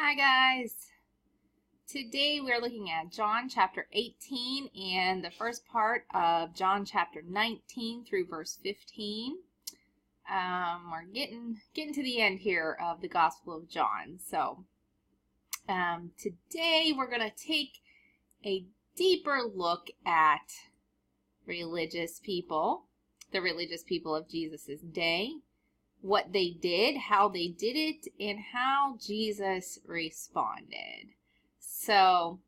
Hi guys! Today we're looking at John chapter 18 and the first part of John chapter 19 through verse 15. We're getting to the end here of the Gospel of John. So today we're going to take a deeper look at religious people, the religious people of Jesus' day, what they did, how they did it, and how Jesus responded. So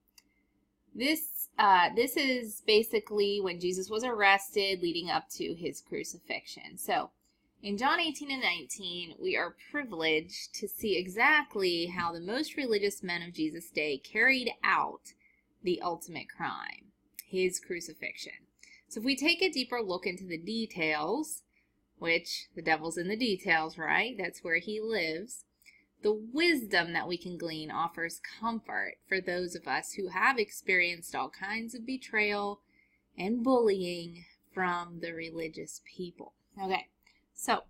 this is basically when Jesus was arrested leading up to his crucifixion. So in John 18 and 19, we are privileged to see exactly how the most religious men of Jesus' day carried out the ultimate crime, his crucifixion. So if we take a deeper look into the details, which the devil's in the details, right? That's where he lives. The wisdom that we can glean offers comfort for those of us who have experienced all kinds of betrayal and bullying from the religious people. Okay, so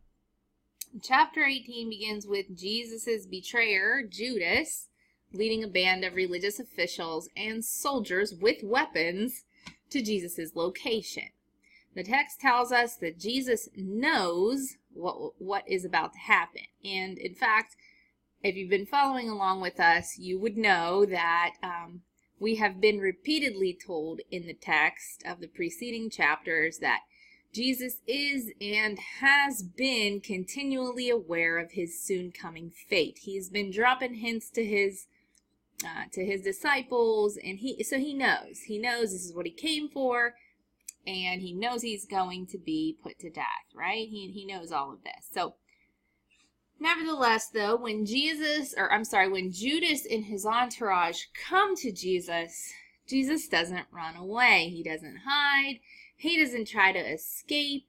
chapter 18 begins with Jesus' betrayer, Judas, leading a band of religious officials and soldiers with weapons to Jesus' location. The text tells us that Jesus knows what is about to happen. And in fact, if you've been following along with us, you would know that we have been repeatedly told in the text of the preceding chapters that Jesus is and has been continually aware of his soon coming fate. He's been dropping hints to his disciples, and he knows. He knows this is what he came for. And he knows he's going to be put to death, right? He knows all of this. So, nevertheless, though, when Judas and his entourage come to Jesus, Jesus doesn't run away. He doesn't hide. He doesn't try to escape.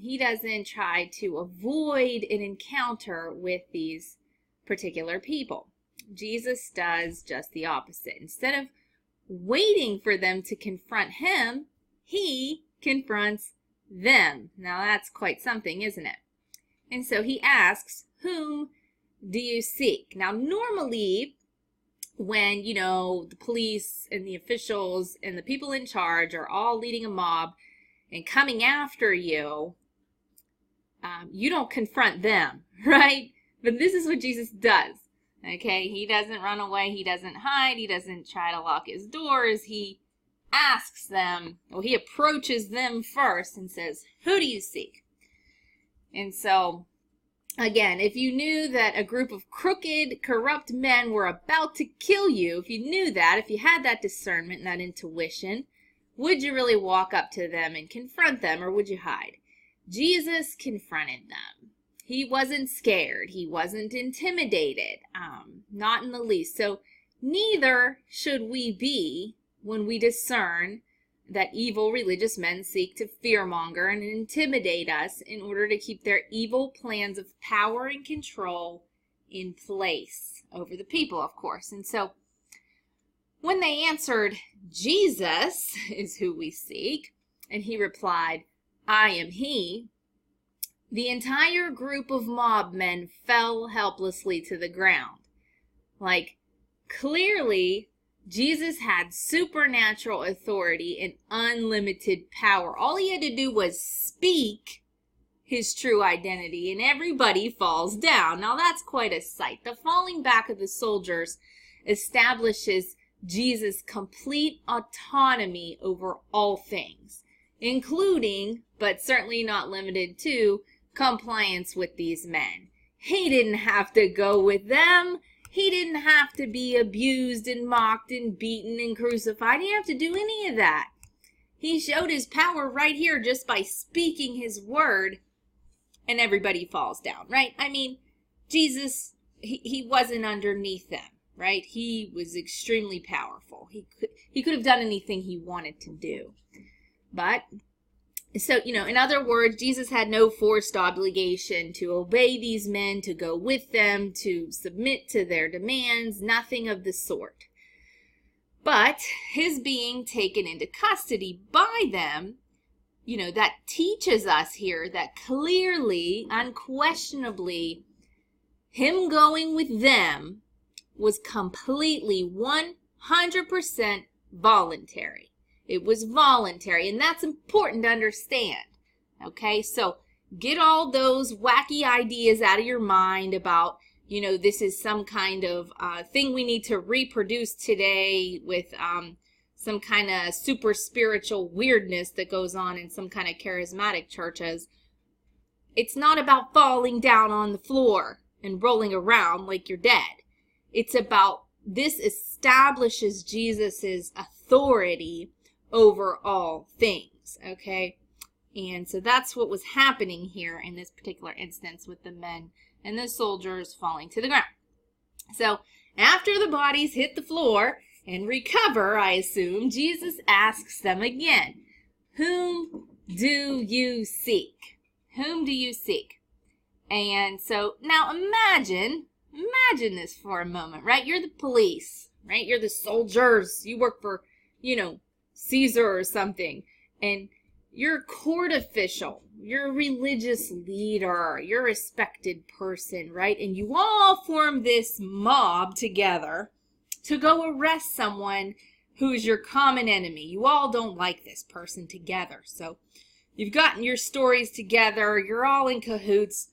He doesn't try to avoid an encounter with these particular people. Jesus does just the opposite. Instead of waiting for them to confront him, he confronts them. Now that's quite something, isn't it? And so he asks, "Whom do you seek?" Now normally when, the police and the officials and the people in charge are all leading a mob and coming after you, you don't confront them, right? But this is what Jesus does. Okay, he doesn't run away, he doesn't hide, he doesn't try to lock his doors, he approaches them first and says, "Who do you seek?" And so, again, if you knew that a group of crooked, corrupt men were about to kill you, if you knew that, if you had that discernment and that intuition, would you really walk up to them and confront them, or would you hide? Jesus confronted them. He wasn't scared. He wasn't intimidated. Not in the least. So neither should we be when we discern that evil religious men seek to fearmonger and intimidate us in order to keep their evil plans of power and control in place over the people, of course. And so when they answered, "Jesus is who we seek," and he replied, "I am he," the entire group of mob men fell helplessly to the ground. Like, clearly, Jesus had supernatural authority and unlimited power. All he had to do was speak his true identity, and everybody falls down. Now that's quite a sight. The falling back of the soldiers establishes Jesus' complete autonomy over all things, including, but certainly not limited to, compliance with these men. He didn't have to go with them. He didn't have to be abused and mocked and beaten and crucified. He didn't have to do any of that. He showed his power right here just by speaking his word, and everybody falls down, right? I mean, Jesus, he wasn't underneath them, right? He was extremely powerful. He could have done anything he wanted to do. But so, in other words, Jesus had no forced obligation to obey these men, to go with them, to submit to their demands, nothing of the sort. But his being taken into custody by them, that teaches us here that clearly, unquestionably, him going with them was completely 100% voluntary. It was voluntary, and that's important to understand. Okay, so get all those wacky ideas out of your mind about, this is some kind of thing we need to reproduce today with some kind of super spiritual weirdness that goes on in some kind of charismatic churches. It's not about falling down on the floor and rolling around like you're dead. It's about this establishes Jesus's authority over all things, okay? And so that's what was happening here in this particular instance with the men and the soldiers falling to the ground. So after the bodies hit the floor and recover, I assume, Jesus asks them again, "Whom do you seek? Whom do you seek?" And so now imagine this for a moment, right? You're the police, right? You're the soldiers. You work for, Caesar or something. And you're a court official. You're a religious leader. You're a respected person, right? And you all form this mob together to go arrest someone who's your common enemy. You all don't like this person together. So you've gotten your stories together. You're all in cahoots.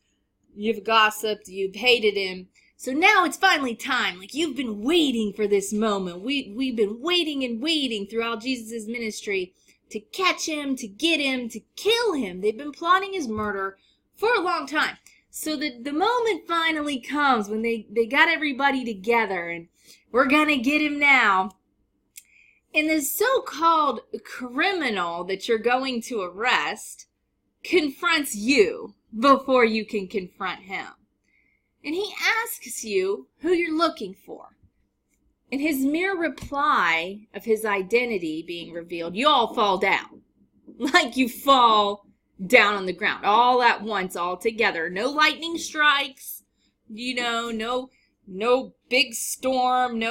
You've gossiped. You've hated him. So now it's finally time. Like, you've been waiting for this moment. We've been waiting and waiting throughout Jesus' ministry to catch him, to get him, to kill him. They've been plotting his murder for a long time. So the moment finally comes when they got everybody together and we're going to get him now. And the so-called criminal that you're going to arrest confronts you before you can confront him. And he asks you who you're looking for. In his mere reply of his identity being revealed, you all fall down. Like you fall down on the ground, all at once, all together. No lightning strikes, no big storm,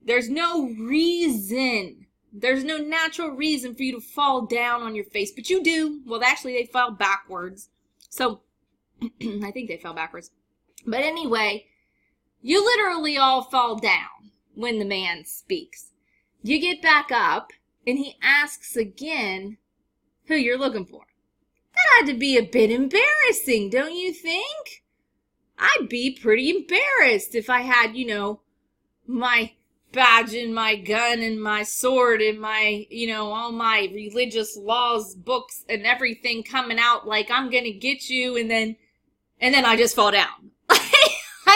there's no reason. There's no natural reason for you to fall down on your face, but you do. Well, actually, they fell backwards. So, I think they fell backwards. But anyway, you literally all fall down when the man speaks. You get back up, and he asks again who you're looking for. That had to be a bit embarrassing, don't you think? I'd be pretty embarrassed if I had, my badge and my gun and my sword and my, all my religious laws, books, and everything coming out like I'm going to get you, and then I just fall down.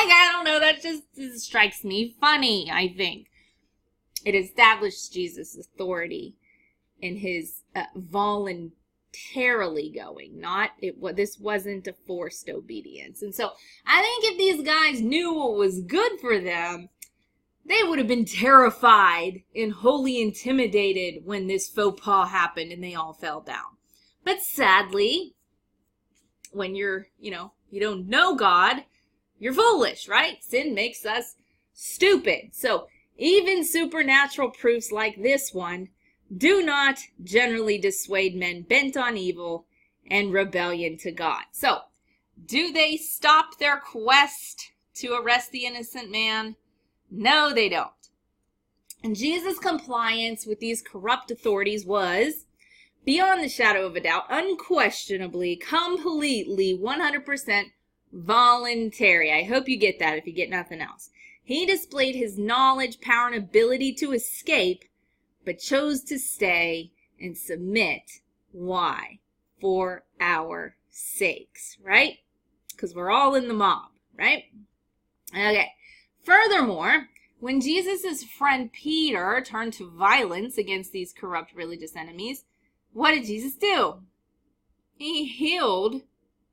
I don't know, that just strikes me funny, I think. It established Jesus' authority in his voluntarily going, this wasn't a forced obedience. And so I think if these guys knew what was good for them, they would have been terrified and wholly intimidated when this faux pas happened and they all fell down. But sadly, when you don't know God, you're foolish, right? Sin makes us stupid. So even supernatural proofs like this one do not generally dissuade men bent on evil and rebellion to God. So, do they stop their quest to arrest the innocent man? No, they don't. And Jesus' compliance with these corrupt authorities was, beyond the shadow of a doubt, unquestionably, completely, 100% voluntary. I hope you get that if you get nothing else. He displayed his knowledge, power, and ability to escape, but chose to stay and submit. Why? For our sakes, right? Because we're all in the mob, right? Okay. Furthermore, when Jesus' friend Peter turned to violence against these corrupt religious enemies, what did Jesus do? He healed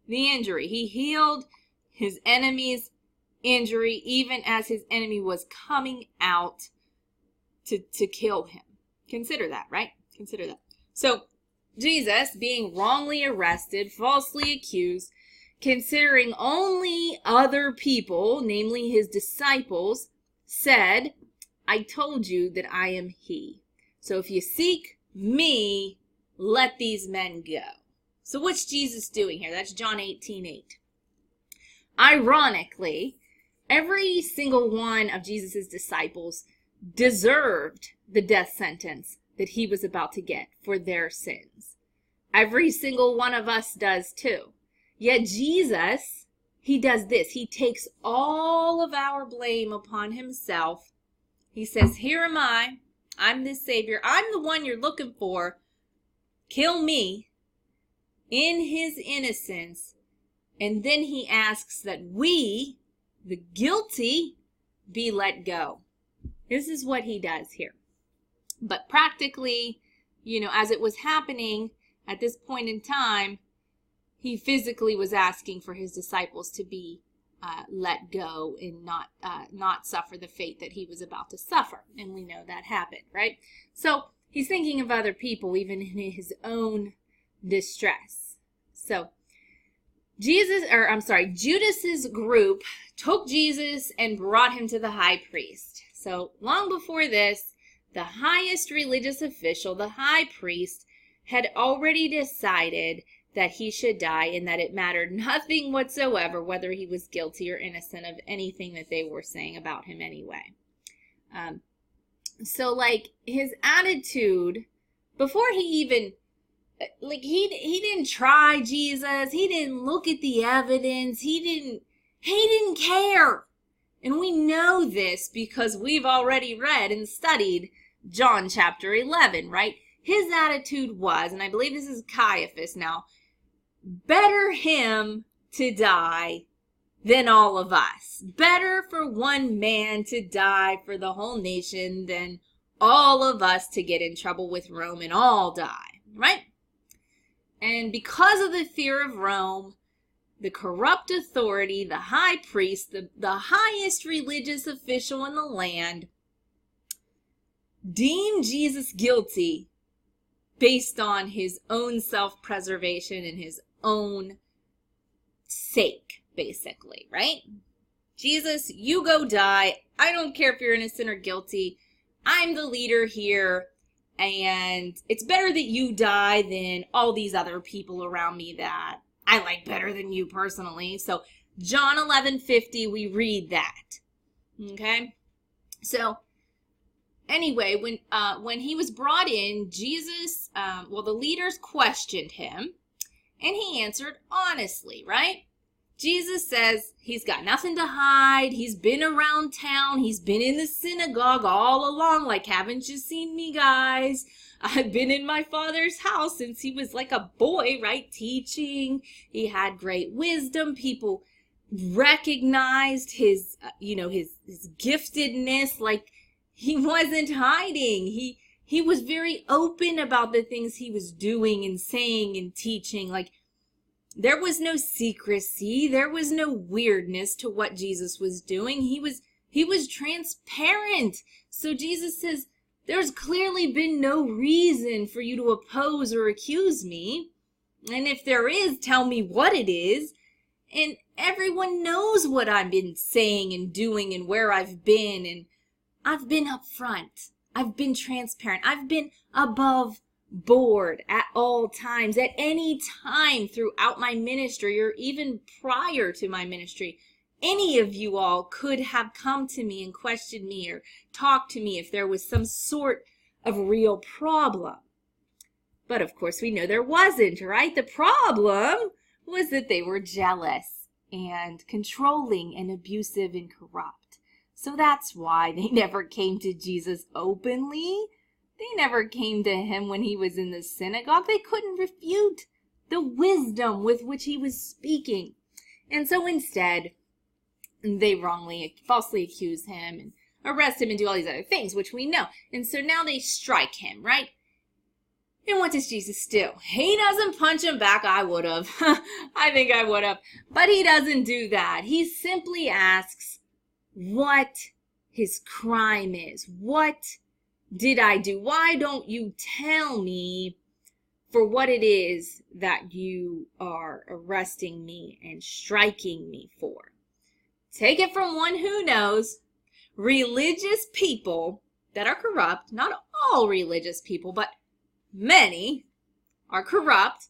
the injury. He healed his enemy's injury even as his enemy was coming out to kill him. Consider that, right? Consider that. So, Jesus, being wrongly arrested, falsely accused, considering only other people, namely his disciples, said, I told you that I am he. So if you seek me, let these men go. So what's Jesus doing here? That's John 18:8. Ironically, Every single one of Jesus' disciples deserved the death sentence that he was about to get for their sins. Every single one of us does too. Yet Jesus, he does this. He takes all of our blame upon himself. He says, here am I. I'm the Savior. I'm the one you're looking for. Kill me in his innocence. And then he asks that we, the guilty, be let go. This is what he does here. But practically, as it was happening at this point in time, he physically was asking for his disciples to be let go and not suffer the fate that he was about to suffer. And we know that happened, right? So he's thinking of other people, even in his own distress. So Judas's group took Jesus and brought him to the high priest. So long before this, the highest religious official, the high priest, had already decided that he should die and that it mattered nothing whatsoever whether he was guilty or innocent of anything that they were saying about him anyway. So his attitude, before he even, he didn't try Jesus, he didn't look at the evidence, he didn't care. And we know this because we've already read and studied John chapter 11, right? His attitude was, and I believe this is Caiaphas now, better him to die than all of us. Better for one man to die for the whole nation than all of us to get in trouble with Rome and all die, right? And because of the fear of Rome, the corrupt authority, the high priest, the highest religious official in the land, deemed Jesus guilty based on his own self-preservation and his own sake, basically, right? Jesus, you go die. I don't care if you're innocent or guilty. I'm the leader here, and it's better that you die than all these other people around me that I like better than you personally. So John 11:50, we read that. Okay? So anyway, when he was brought in, Jesus, the leaders questioned him, and he answered honestly, right? Jesus says he's got nothing to hide. He's been around town. He's been in the synagogue all along. Like, haven't you seen me, guys? I've been in my Father's house since he was like a boy, right? Teaching. He had great wisdom. People recognized his giftedness. Like, he wasn't hiding. He was very open about the things he was doing and saying and teaching. Like, there was no secrecy. There was no weirdness to what Jesus was doing. He was transparent. So Jesus says, there's clearly been no reason for you to oppose or accuse me. And if there is, tell me what it is. And everyone knows what I've been saying and doing and where I've been. And I've been up front. I've been transparent. I've been above board at all times, at any time throughout my ministry or even prior to my ministry. Any of you all could have come to me and questioned me or talked to me if there was some sort of real problem. But of course we know there wasn't, right? The problem was that they were jealous and controlling and abusive and corrupt. So that's why they never came to Jesus openly. They never came to him when he was in the synagogue. They couldn't refute the wisdom with which he was speaking. And so instead, they falsely accuse him and arrest him and do all these other things, which we know. And so now they strike him, right? And what does Jesus do? He doesn't punch him back. I would have. I think I would have. But he doesn't do that. He simply asks what his crime is. What did I do? Why don't you tell me for what it is that you are arresting me and striking me for? Take it from one who knows. Religious people that are corrupt, not all religious people, but many are corrupt.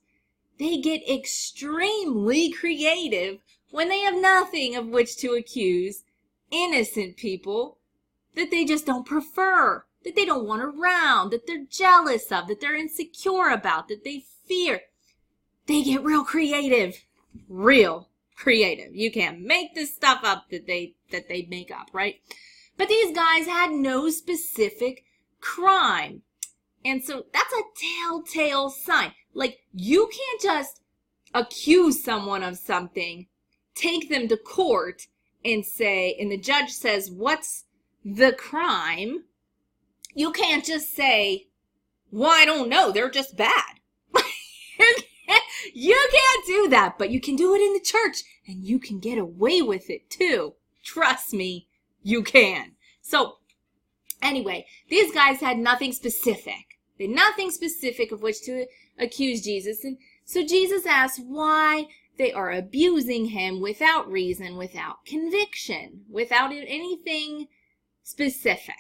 They get extremely creative when they have nothing of which to accuse innocent people that they just don't prefer, that they don't want around, that they're jealous of, that they're insecure about, that they fear. They get real creative. Real creative. You can't make this stuff up that they make up, right? But these guys had no specific crime. And so that's a telltale sign. Like, you can't just accuse someone of something, take them to court, and the judge says, what's the crime? You can't just say, well, I don't know, they're just bad. You can't do that, but you can do it in the church, and you can get away with it too. Trust me, you can. So, anyway, these guys had nothing specific. They had nothing specific of which to accuse Jesus. And so Jesus asked why they are abusing him without reason, without conviction, without anything specific.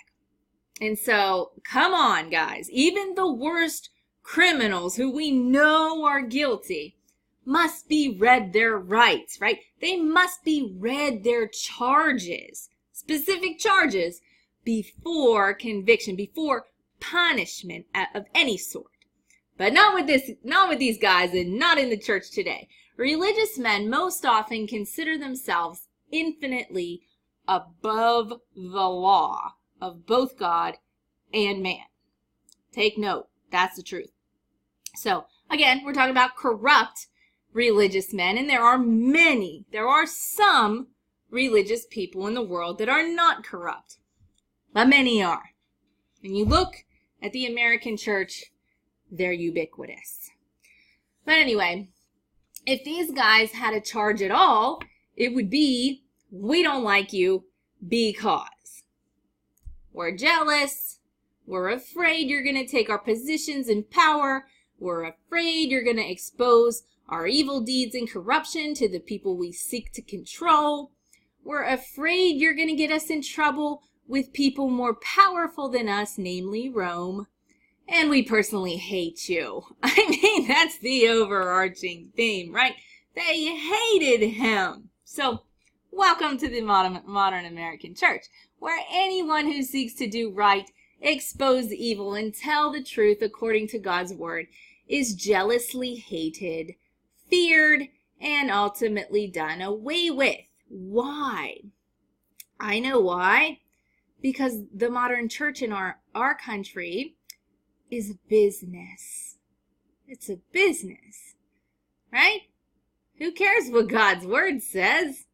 And so, come on, guys. Even the worst criminals who we know are guilty must be read their rights, right? They must be read their charges, specific charges, before conviction, before punishment of any sort. But not with these guys, and not in the church today. Religious men most often consider themselves infinitely above the law of both God and man. Take note, that's the truth. So, again, we're talking about corrupt religious men, and there are some religious people in the world that are not corrupt, but many are. When you look at the American church, they're ubiquitous. But anyway, if these guys had a charge at all, it would be, we don't like you because we're jealous, we're afraid you're going to take our positions in power, we're afraid you're going to expose our evil deeds and corruption to the people we seek to control, we're afraid you're going to get us in trouble with people more powerful than us, namely Rome, and we personally hate you. I mean, that's the overarching theme, right? They hated him. So, welcome to the modern American church, where anyone who seeks to do right, expose evil, and tell the truth according to God's word is jealously hated, feared, and ultimately done away with. Why? I know why. Because the modern church in our country is business. It's a business, right? Who cares what God's word says?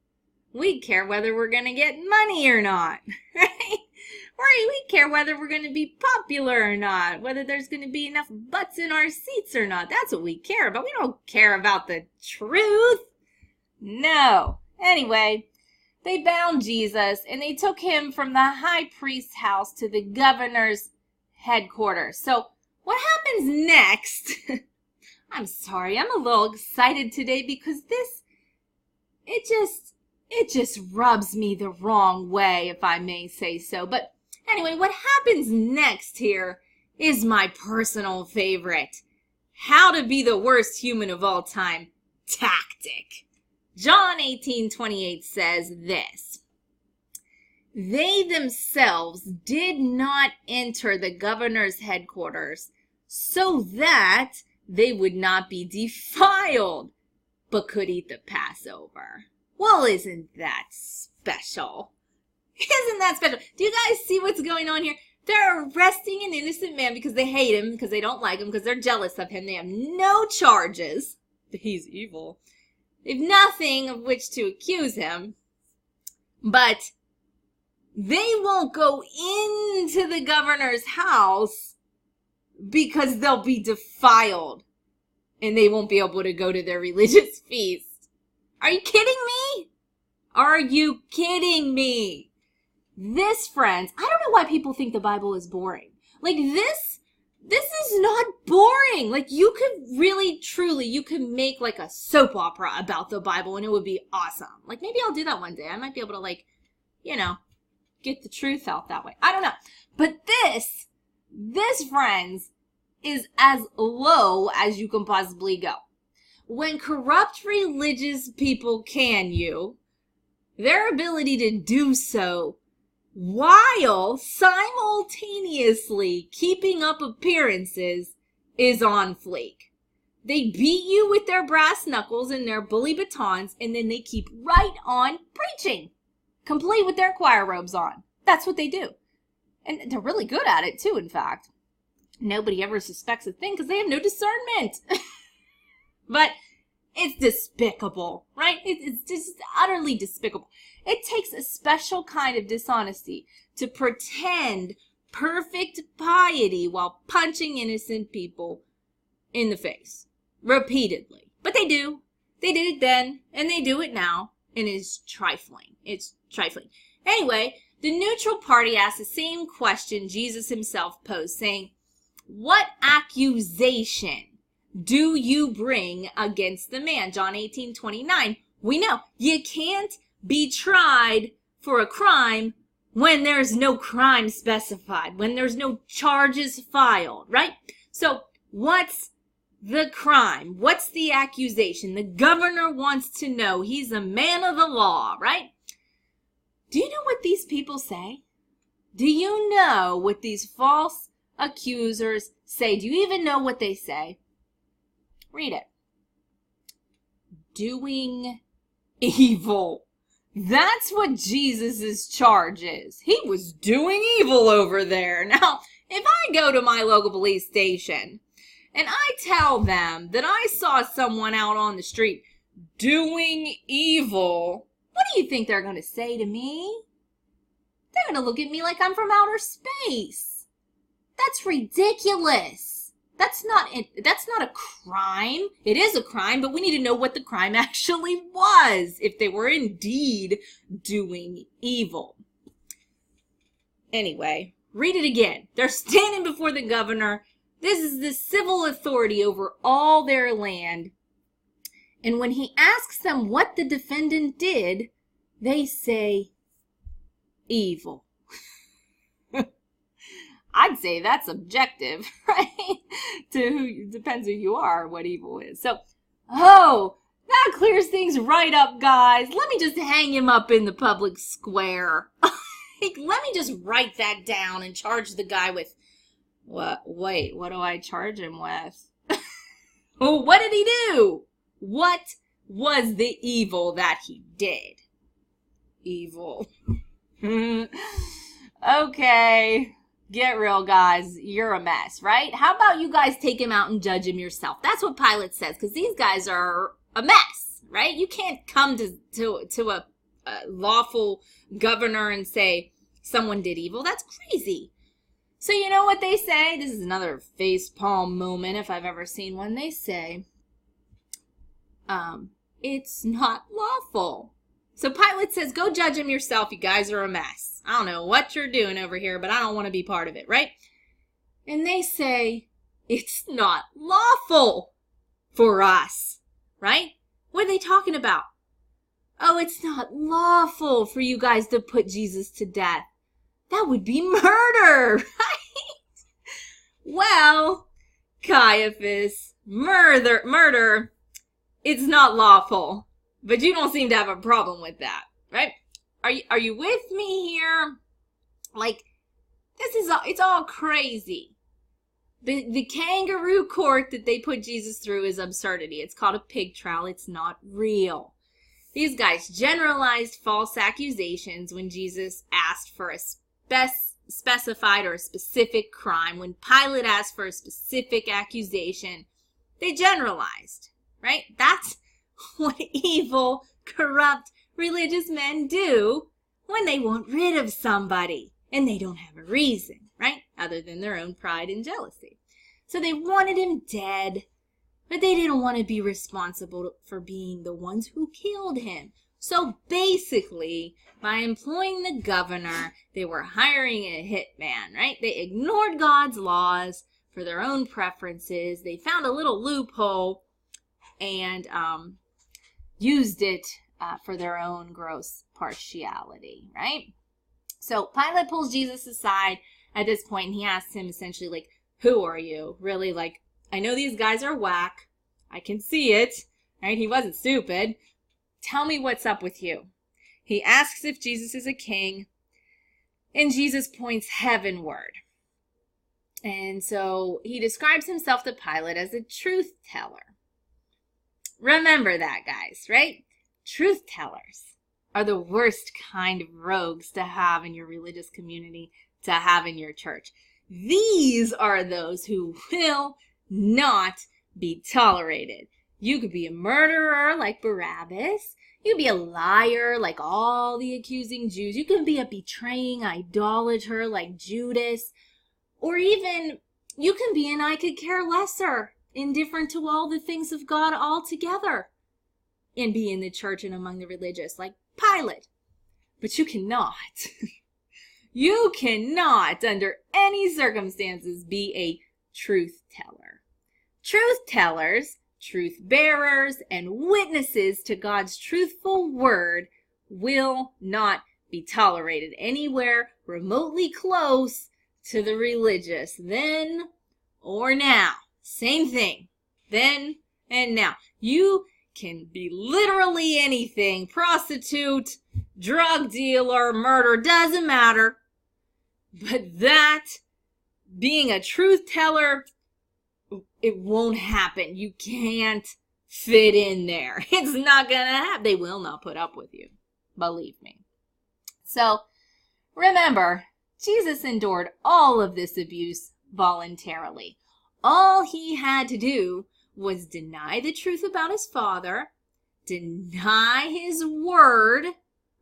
We care whether we're going to get money or not, right? We care whether we're going to be popular or not, whether there's going to be enough butts in our seats or not. That's what we care about. We don't care about the truth. No. Anyway, they bound Jesus and they took him from the high priest's house to the governor's headquarters. So what happens next? I'm sorry, I'm a little excited today because it just rubs me the wrong way, if I may say so. But anyway, what happens next here is my personal favorite. How to be the worst human of all time tactic. John 18:28 says this: They themselves did not enter the governor's headquarters so that they would not be defiled, but could eat the Passover. Well, isn't that special? Isn't that special? Do you guys see what's going on here? They're arresting an innocent man because they hate him, because they don't like him, because they're jealous of him. They have no charges. He's evil. They have nothing of which to accuse him. But they won't go into the governor's house because they'll be defiled and they won't be able to go to their religious feast. Are you kidding me? Are you kidding me? This, friends, I don't know why people think the Bible is boring. Like this is not boring. Like you could really, truly, you could make like a soap opera about the Bible and it would be awesome. Like maybe I'll do that one day. I might be able to get the truth out that way. I don't know. But this, friends, is as low as you can possibly go. When corrupt religious people can you, their ability to do so while simultaneously keeping up appearances is on fleek. They beat you with their brass knuckles and their bully batons, and then they keep right on preaching, complete with their choir robes on. That's what they do. And they're really good at it too, in fact. Nobody ever suspects a thing because they have no discernment. But it's despicable, right? It's just utterly despicable. It takes a special kind of dishonesty to pretend perfect piety while punching innocent people in the face repeatedly. But they do. They did it then, and they do it now, and it's trifling. It's trifling. Anyway, the neutral party asked the same question Jesus himself posed, saying, "What accusation do you bring against the man?" John 18:29. We know you can't be tried for a crime when there's no crime specified, when there's no charges filed, right? So what's the crime? What's the accusation? The governor wants to know. He's a man of the law, right? Do you know what these people say? Do you know what these false accusers say? Do you even know what they say? Read it. Doing evil. That's what Jesus' charge is. He was doing evil over there. Now, if I go to my local police station and I tell them that I saw someone out on the street doing evil, what do you think they're going to say to me? They're going to look at me like I'm from outer space. That's ridiculous. That's not a crime. It is a crime, but we need to know what the crime actually was, if they were indeed doing evil. Anyway, read it again. They're standing before the governor. This is the civil authority over all their land. And when he asks them what the defendant did, they say, evil. I'd say that's objective, right? Depends who you are, what evil is. So, that clears things right up, guys. Let me just hang him up in the public square. Let me just write that down and charge the guy with, what do I charge him with? Oh, what did he do? What was the evil that he did? Evil. Okay. Get real, guys. You're a mess, right? How about you guys take him out and judge him yourself? That's what Pilate says, because these guys are a mess, right? You can't come to a lawful governor and say someone did evil. That's crazy. So you know what they say? This is another facepalm moment if I've ever seen one. They say, it's not lawful. So Pilate says, go judge him yourself. You guys are a mess. I don't know what you're doing over here, but I don't want to be part of it, right? And they say, it's not lawful for us, right? What are they talking about? Oh, it's not lawful for you guys to put Jesus to death. That would be murder, right? Well, Caiaphas, murder, it's not lawful. But you don't seem to have a problem with that, right? Are you with me here? Like, it's all crazy. The kangaroo court that they put Jesus through is absurdity. It's called a pig trial. It's not real. These guys generalized false accusations when Jesus asked for a specified or a specific crime. When Pilate asked for a specific accusation, they generalized, right? That's what evil, corrupt, religious men do when they want rid of somebody and they don't have a reason, right? Other than their own pride and jealousy. So they wanted him dead, but they didn't want to be responsible for being the ones who killed him. So basically, by employing the governor, they were hiring a hitman, right? They ignored God's laws for their own preferences. They found a little loophole and used it for their own gross partiality, right? So Pilate pulls Jesus aside at this point, and he asks him essentially, like, who are you? Really, like, I know these guys are whack. I can see it, right? He wasn't stupid. Tell me what's up with you. He asks if Jesus is a king, and Jesus points heavenward. And so he describes himself to Pilate as a truth teller. Remember that, guys, right? Truth tellers are the worst kind of rogues to have in your religious community, to have in your church. These are those who will not be tolerated. You could be a murderer like Barabbas. You could be a liar like all the accusing Jews. You can be a betraying idolater like Judas. Or even you can be an I could care lesser, indifferent to all the things of God altogether, and be in the church and among the religious like Pilate. But you cannot, you cannot under any circumstances be a truth teller. Truth tellers, truth bearers, and witnesses to God's truthful word will not be tolerated anywhere remotely close to the religious, then or now. Same thing, then and now. You can be literally anything, prostitute, drug dealer, murder, doesn't matter. But that, being a truth teller, it won't happen. You can't fit in there. It's not going to happen. They will not put up with you. Believe me. So, remember, Jesus endured all of this abuse voluntarily. All he had to do was deny the truth about his Father, deny his word,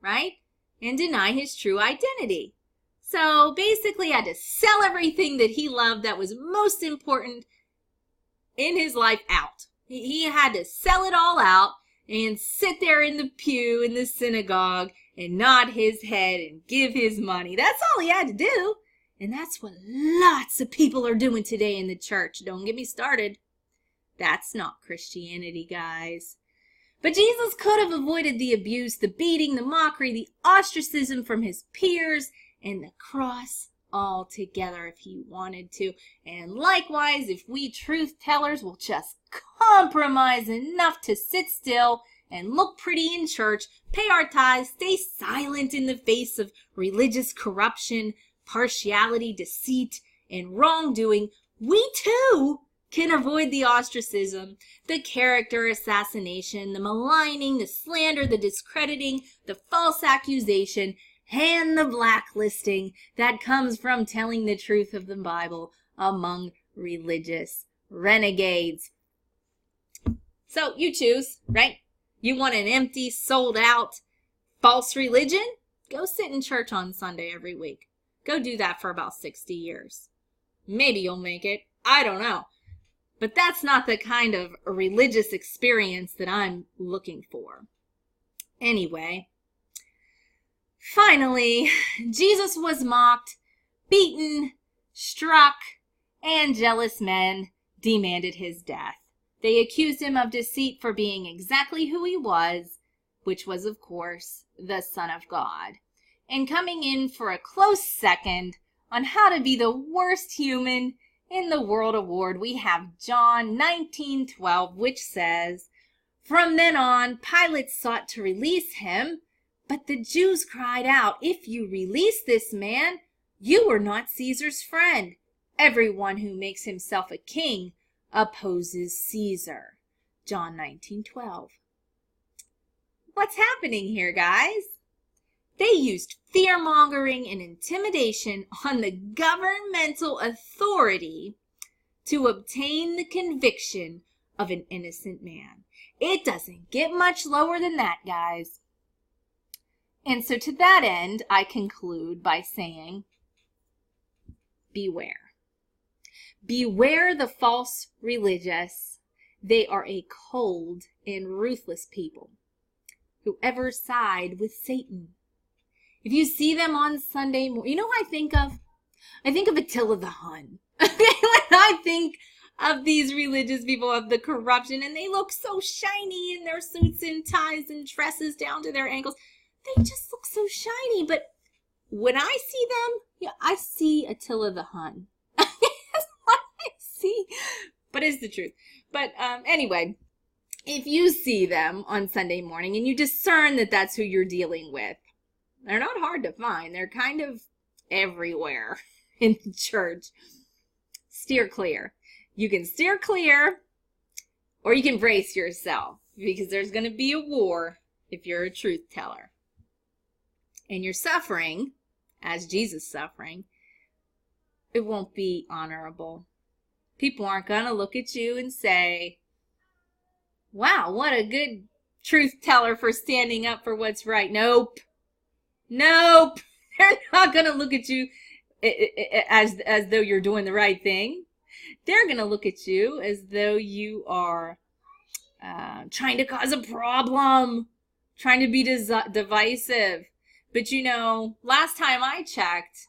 right? And deny his true identity. So basically, he had to sell everything that he loved that was most important in his life out. He had to sell it all out and sit there in the pew in the synagogue and nod his head and give his money. That's all he had to do. And that's what lots of people are doing today in the church. Don't get me started. That's not Christianity, guys. But Jesus could have avoided the abuse, the beating, the mockery, the ostracism from his peers, and the cross altogether if he wanted to. And likewise, if we truth tellers will just compromise enough to sit still and look pretty in church, pay our tithes, stay silent in the face of religious corruption, partiality, deceit, and wrongdoing, we too can avoid the ostracism, the character assassination, the maligning, the slander, the discrediting, the false accusation, and the blacklisting that comes from telling the truth of the Bible among religious renegades. So you choose, right? You want an empty, sold out, false religion? Go sit in church on Sunday every week. Go do that for about 60 years. Maybe you'll make it. I don't know. But that's not the kind of religious experience that I'm looking for. Anyway, finally, Jesus was mocked, beaten, struck, and jealous men demanded his death. They accused him of deceit for being exactly who he was, which was, of course, the Son of God. And coming in for a close second on how to be the worst human in the world award, we have John 19:12, which says, "From then on, Pilate sought to release him, but the Jews cried out, 'If you release this man, you are not Caesar's friend. Everyone who makes himself a king opposes Caesar.'" John 19:12. What's happening here, guys? They used fear-mongering and intimidation on the governmental authority to obtain the conviction of an innocent man. It doesn't get much lower than that, guys. And so to that end, I conclude by saying, beware. Beware the false religious. They are a cold and ruthless people who ever side with Satan. If you see them on Sunday morning, you know what I think of? I think of Attila the Hun. When I think of these religious people, of the corruption, and they look so shiny in their suits and ties and dresses down to their ankles. They just look so shiny. But when I see them, yeah, I see Attila the Hun. That's what I see. But it's the truth. But anyway, if you see them on Sunday morning and you discern that that's who you're dealing with, they're not hard to find. They're kind of everywhere in the church. Steer clear. You can steer clear or you can brace yourself because there's going to be a war if you're a truth teller. And you're suffering, as Jesus is suffering, it won't be honorable. People aren't going to look at you and say, wow, what a good truth teller for standing up for what's right. Nope. Nope. They're not going to look at you as though you're doing the right thing. They're going to look at you as though you are trying to cause a problem, trying to be divisive. But you know, last time I checked,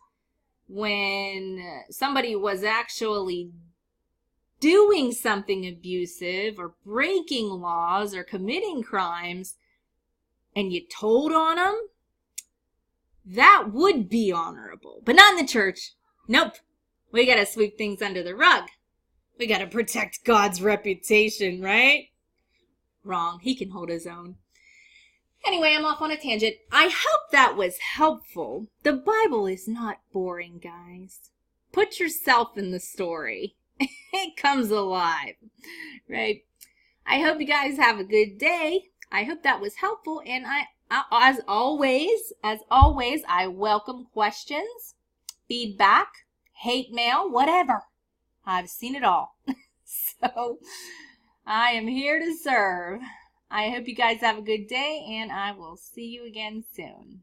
when somebody was actually doing something abusive or breaking laws or committing crimes and you told on them, that would be honorable. But not in the church. Nope. We got to sweep things under the rug. We got to protect God's reputation, right? Wrong. He can hold his own. Anyway, I'm off on a tangent. I hope that was helpful. The Bible is not boring, guys. Put yourself in the story. It comes alive, right? I hope you guys have a good day. I hope that was helpful. And as always, I welcome questions, feedback, hate mail, whatever. I've seen it all. So I am here to serve. I hope you guys have a good day, and I will see you again soon.